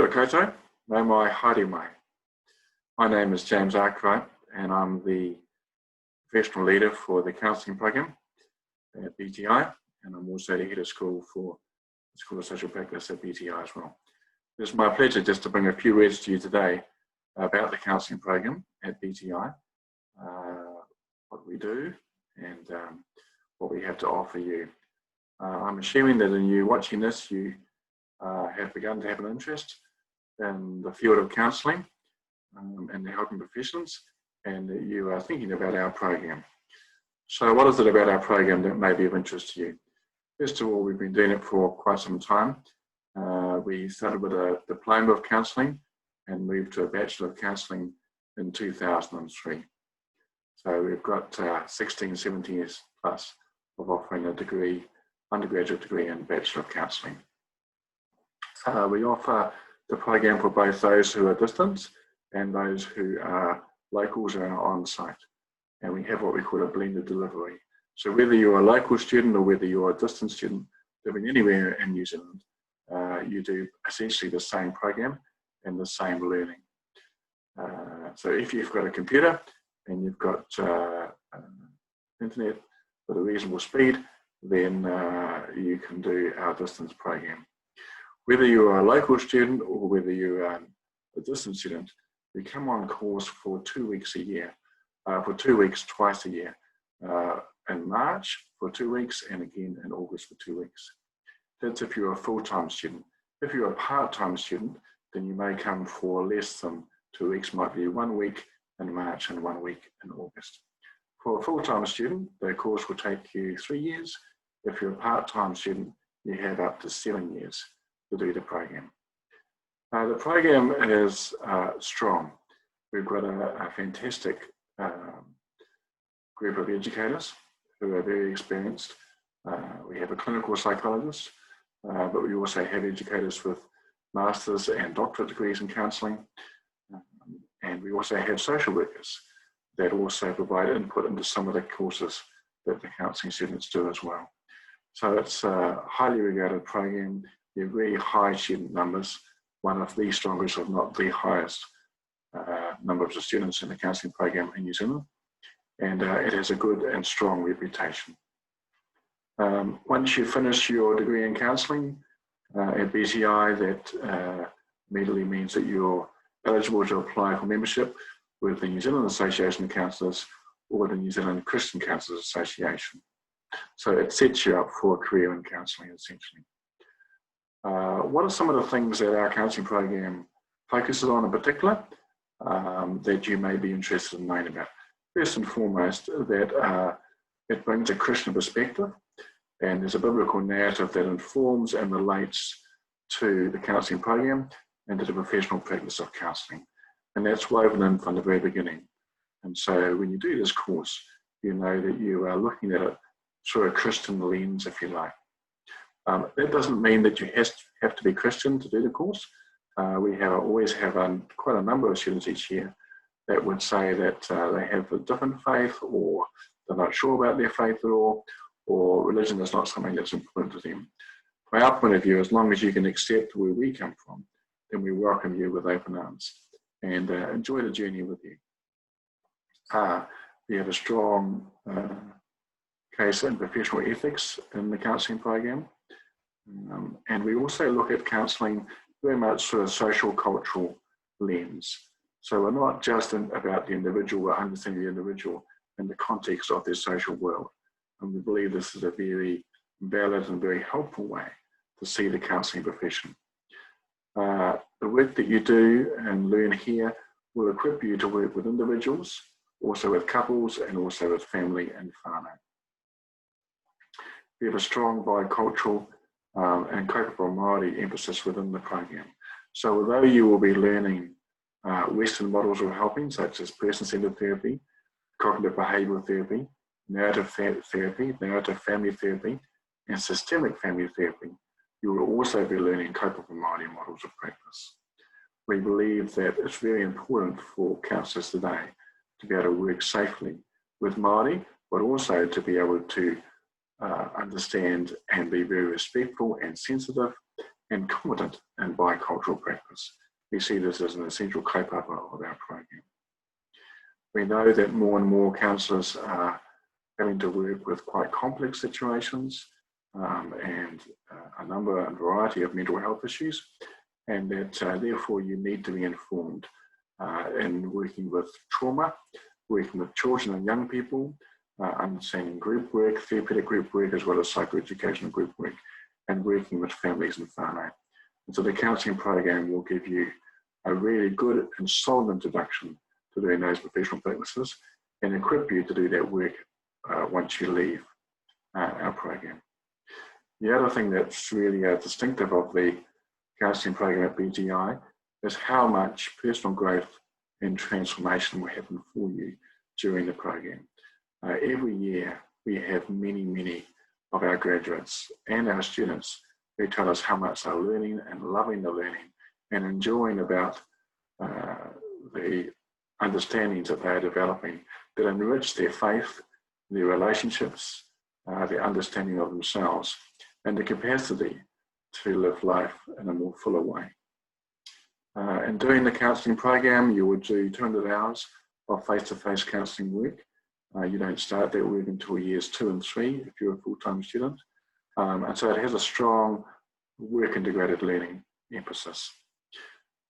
Koto, no mai haere mai. My name is James Arkwright and I'm the professional leader for the counselling program at BTI, and I'm also the head of school for the School of Social Practice at BTI as well. It's my pleasure just to bring a few words to you today about the counselling program at BTI, what we do and what we have to offer you. I'm assuming that in you watching this, you have begun to have an interest in the field of counselling and the helping professions, and that you are thinking about our program. So what is it about our program that may be of interest to you? First of all, we've been doing it for quite some time. We started with a diploma of counselling and moved to a Bachelor of Counselling in 2003. So we've got 16, 17 years plus of offering a degree, undergraduate degree in Bachelor of Counselling. We offer the program for both those who are distant and those who are locals and are on site. And we have what we call a blended delivery. So whether you're a local student or whether you're a distant student living anywhere in New Zealand, you do essentially the same program and the same learning. So if you've got a computer and you've got internet with a reasonable speed, then you can do our distance program. Whether you're a local student or whether you're a distant student, we come on course for 2 weeks a year, for 2 weeks twice a year, in March for 2 weeks and again in August for 2 weeks. That's if you're a full-time student. If you're a part-time student, then you may come for less than 2 weeks, might be 1 week in March and 1 week in August. For a full-time student, the course will take you 3 years. If you're a part-time student, you have up to 7 years to do the program. The program is strong. We've got a fantastic group of educators who are very experienced. We have a clinical psychologist, but we also have educators with master's and doctorate degrees in counselling. And we also have social workers that also provide input into some of the courses that the counselling students do as well. So it's a highly regarded program. There are very high student numbers, one of the strongest, if not the highest numbers of students in the counselling program in New Zealand. And it has a good and strong reputation. Once you finish your degree in counselling at BTI, that immediately means that you're eligible to apply for membership with the New Zealand Association of Counsellors or the New Zealand Christian Counsellors Association. So it sets you up for a career in counselling, essentially. What are some of the things that our counselling program focuses on in particular that you may be interested in knowing about? First and foremost, that it brings a Christian perspective, and there's a biblical narrative that informs and relates to the counselling program and to the professional practice of counselling. And that's woven in from the very beginning. And so when you do this course, you know that you are looking at it through a Christian lens, if you like. That doesn't mean that you have to be Christian to do the course. We always have quite a number of students each year that would say that they have a different faith, or they're not sure about their faith at all, or religion is not something that's important to them. From our point of view, as long as you can accept where we come from, then we welcome you with open arms and enjoy the journey with you. We have a strong case in professional ethics in the counselling program. And we also look at counselling very much through a social cultural lens. So we're not just about the individual, we're understanding the individual in the context of their social world. And we believe this is a very valid and very helpful way to see the counselling profession. The work that you do and learn here will equip you to work with individuals, also with couples, and also with family and whānau. We have a strong bicultural and kaupapa Māori emphasis within the program. So although you will be learning Western models of helping, such as person-centered therapy, cognitive behavioural therapy, narrative therapy, narrative family therapy, and systemic family therapy, you will also be learning kaupapa Māori models of practice. We believe that it's very important for counsellors today to be able to work safely with Māori, but also to be able to understand and be very respectful and sensitive and competent in bicultural practice. We see this as an essential kaupapa of our program. We know that more and more counsellors are having to work with quite complex situations and a number and variety of mental health issues, and that therefore you need to be informed in working with trauma, working with children and young people, understanding group work, therapeutic group work, as well as psychoeducational group work, and working with families and whānau. And so the counselling program will give you a really good and solid introduction to doing those professional practices and equip you to do that work once you leave our program. The other thing that's really distinctive of the counselling program at BTI is how much personal growth and transformation will happen for you during the program. Every year we have many of our graduates and our students who tell us how much they're learning and loving the learning and enjoying about the understandings that they are developing that enrich their faith, their relationships, their understanding of themselves, and the capacity to live life in a more fuller way. In doing the counselling program, you would do 200 hours of face-to-face counselling work. You don't start that work until years 2 and 3 if you're a full-time student. And so it has a strong work-integrated learning emphasis.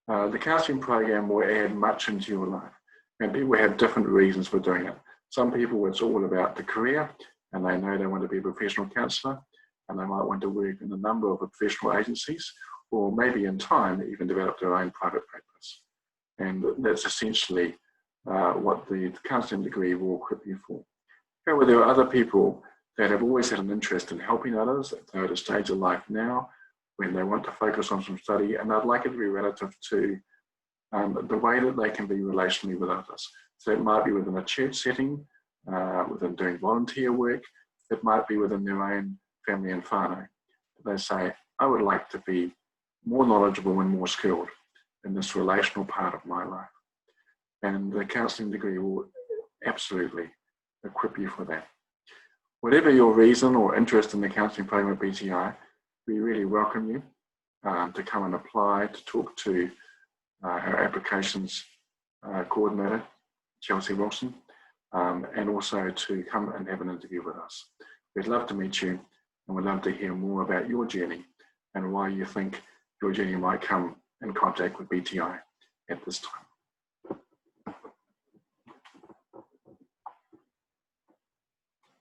The counselling program will add much into your life, and people have different reasons for doing it. Some people, it's all about the career, and they know they want to be a professional counsellor, and they might want to work in a number of professional agencies, or maybe in time even develop their own private practice. And that's essentially what the counselling degree will equip you for. However, there are other people that have always had an interest in helping others. They're at a stage of life now when they want to focus on some study, and I'd like it to be relative to the way that they can be relationally with others. So it might be within a church setting, within doing volunteer work. It might be within their own family and whānau. They say, I would like to be more knowledgeable and more skilled in this relational part of my life. And the counselling degree will absolutely equip you for that. Whatever your reason or interest in the counselling program at BTI, we really welcome you to come and apply, to talk to our applications coordinator, Chelsea Wilson, and also to come and have an interview with us. We'd love to meet you, and we'd love to hear more about your journey and why you think your journey might come in contact with BTI at this time.